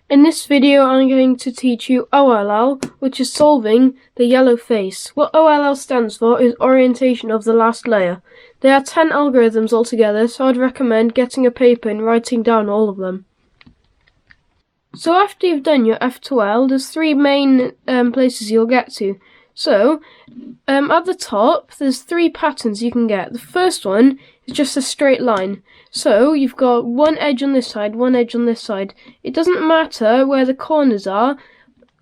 In this video I'm going to teach you OLL, which is solving the yellow face. What OLL stands for is orientation of the last layer. There are 10 algorithms altogether, so I'd recommend getting a paper and writing down all of them. So after you've done your F to L, there's three main places you'll get to. So at the top there's three patterns you can get. The first one is just a straight line. So you've got one edge on this side, one edge on this side. It doesn't matter where the corners are,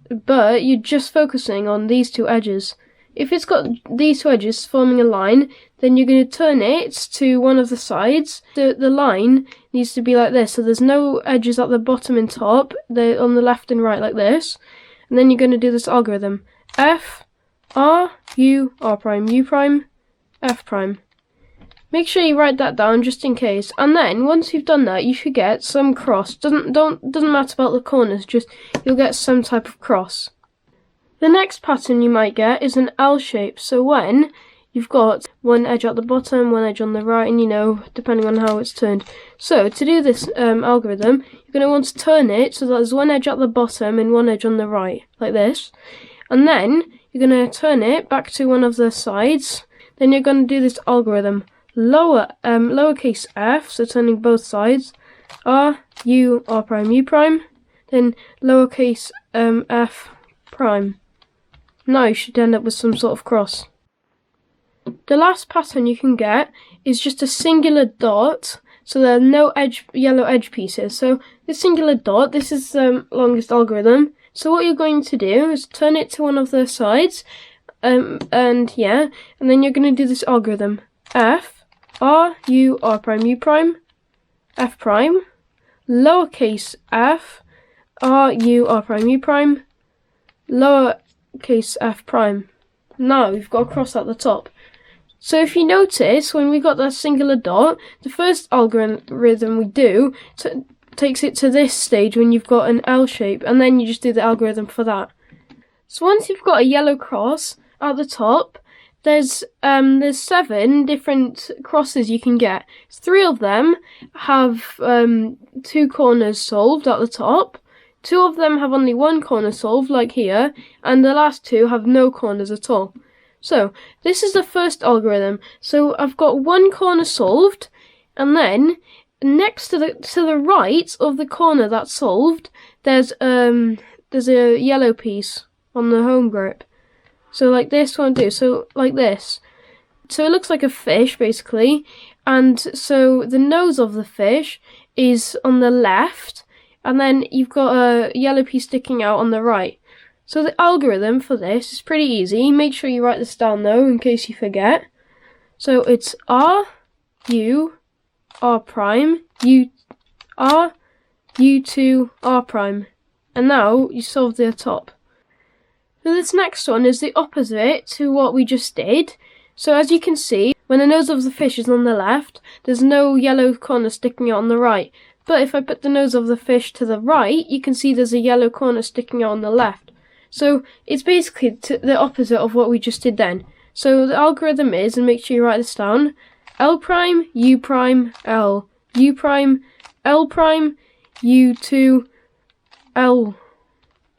but you're just focusing on these two edges. If it's got these two edges forming a line, then you're going to turn it to one of the sides. The line needs to be like this, so there's no edges at the bottom and top. They're on the left and right like this. And then you're going to do this algorithm. F, R, U, R prime, U prime, F prime. Make sure you write that down just in case. And then once you've done that, you should get some cross. Doesn't matter about the corners, just you'll get some type of cross. The next pattern you might get is an L shape. So when you've got one edge at the bottom, one edge on the right, and depending on how it's turned. So to do this algorithm, you're going to want to turn it so that there's one edge at the bottom and one edge on the right, like this. And then you're going to turn it back to one of the sides. Then you're going to do this algorithm. Lowercase f, so turning both sides, R, U, R prime, U prime, then lowercase f prime. Now you should end up with some sort of cross. The last pattern you can get is just a singular dot, so there are no yellow edge pieces. So this singular dot, this is the longest algorithm. So what you're going to do is turn it to one of the sides, and then you're going to do this algorithm. F, R, U, R prime, U prime, F prime, lowercase f, R, U, R prime, U prime, lowercase f prime. Now we've got a cross at the top. So if you notice, when we got that singular dot, the first algorithm we do takes it to this stage when you've got an L shape, and then you just do the algorithm for that. So once you've got a yellow cross at the top, there's 7 different crosses you can get. 3 of them have 2 corners solved at the top. 2 of them have only 1 corner solved, like here, and the last 2 have no corners at all. So this is the first algorithm. So I've got 1 corner solved, and then next to the right of the corner that's solved, there's a yellow piece on the home grip. So like this won't do, so like this. So it looks like a fish basically, and so the nose of the fish is on the left, and then you've got a yellow piece sticking out on the right. So the algorithm for this is pretty easy. Make sure you write this down though, in case you forget. So it's R, U, R prime, U, R, U2, R prime. And now you solve the top. So this next one is the opposite to what we just did. So as you can see, when the nose of the fish is on the left, there's no yellow corner sticking out on the right. But if I put the nose of the fish to the right, you can see there's a yellow corner sticking out on the left. So it's basically the opposite of what we just did then. So the algorithm is, and make sure you write this down, L prime, U prime, L, U prime, L prime, U2, L.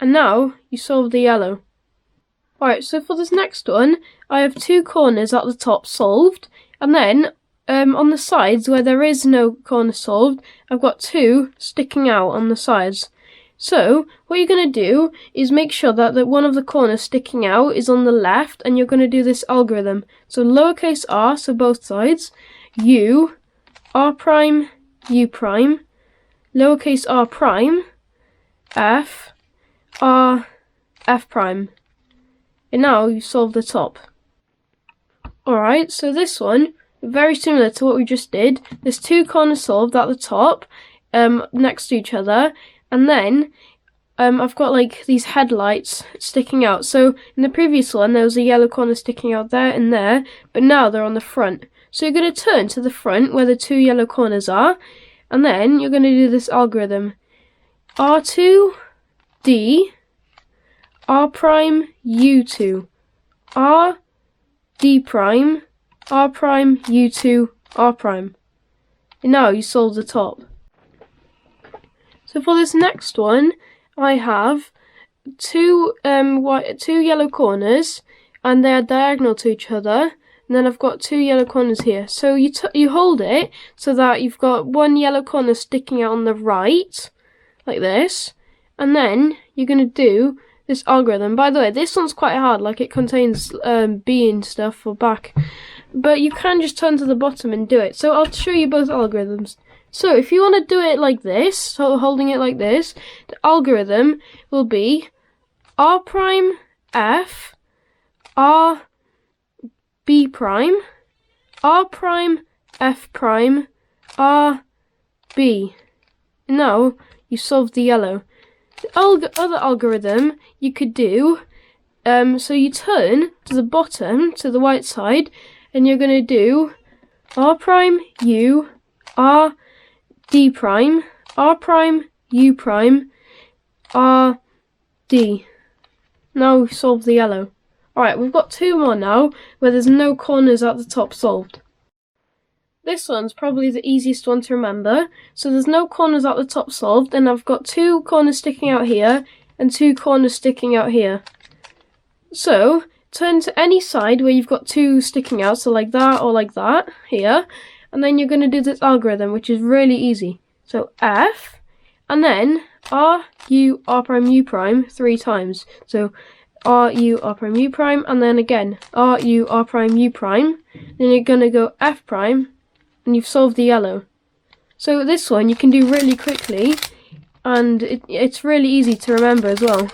And now you solve the yellow. Alright, so for this next one, I have 2 corners at the top solved, and then on the sides where there is no corner solved, I've got 2 sticking out on the sides. So what you're going to do is make sure that one of the corners sticking out is on the left, and you're going to do this algorithm. So lowercase r, so both sides, U, R prime, U prime, lowercase r prime, F, R, F prime. And now you solve the top. Alright, so this one, very similar to what we just did. There's 2 corners solved at the top, next to each other, and then I've got like these headlights sticking out. So in the previous one there was a yellow corner sticking out there and there, but now they're on the front. So you're going to turn to the front where the 2 yellow corners are, and then you're going to do this algorithm. R2, D, R prime, U2, R, D prime, R prime, U2, R prime. And now you solve the top. So for this next one, I have two yellow corners, and they're diagonal to each other. And then I've got two yellow corners here. So you hold it so that you've got one yellow corner sticking out on the right, like this. And then you're going to do this algorithm. By the way, this one's quite hard, like it contains B and stuff for back. But you can just turn to the bottom and do it. So I'll show you both algorithms. So if you want to do it like this, so holding it like this, the algorithm will be R prime F, R B prime, R prime F prime, R B. Now you solve the yellow. The other algorithm you could do, so you turn to the bottom, to the right side, and you're going to do R prime U, R D prime, R prime U prime, R D. Now we've solved the yellow. Alright, we've got two more now, where there's no corners at the top solved. This one's probably the easiest one to remember. So there's no corners at the top solved, and I've got two corners sticking out here, and two corners sticking out here. So, turn to any side where you've got two sticking out, so like that or like that, here. And then you're going to do this algorithm, which is really easy. So F, and then R, U, R prime, U prime, 3 times. So R, U, R prime, U prime, and then again, R, U, R prime, U prime. Then you're going to go F prime, and you've solved the yellow. So this one you can do really quickly, and it's really easy to remember as well.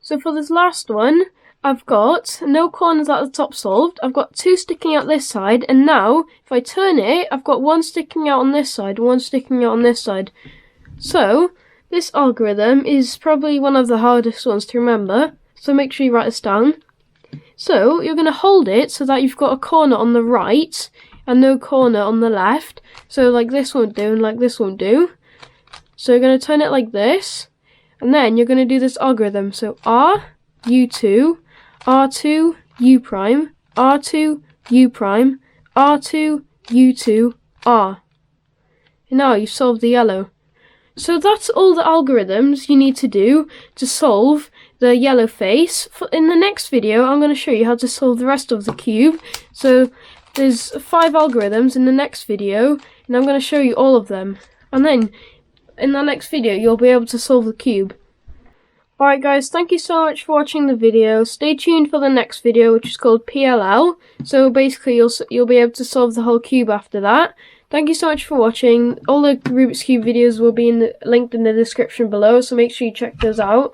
So for this last one, I've got no corners at the top solved. I've got 2 sticking out this side, and now if I turn it, I've got 1 sticking out on this side, 1 sticking out on this side. So this algorithm is probably one of the hardest ones to remember, so make sure you write this down. So you're going to hold it so that you've got a corner on the right and no corner on the left. So like this won't do and like this won't do. So you're going to turn it like this, and then you're going to do this algorithm. So R, U2, R2, U prime, R2, U prime, R2, U2, R. And now you've solved the yellow. So that's all the algorithms you need to do to solve the yellow face. In the next video, I'm going to show you how to solve the rest of the cube. So there's 5 algorithms in the next video, and I'm going to show you all of them. And then in the next video, you'll be able to solve the cube. Alright guys, thank you so much for watching the video. Stay tuned for the next video, which is called PLL. So basically you'll be able to solve the whole cube after that. Thank you so much for watching. All the Rubik's Cube videos will be linked in the description below, so make sure you check those out.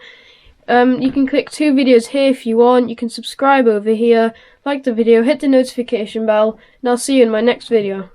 You can click 2 videos here if you want. You can subscribe over here, like the video, hit the notification bell, and I'll see you in my next video.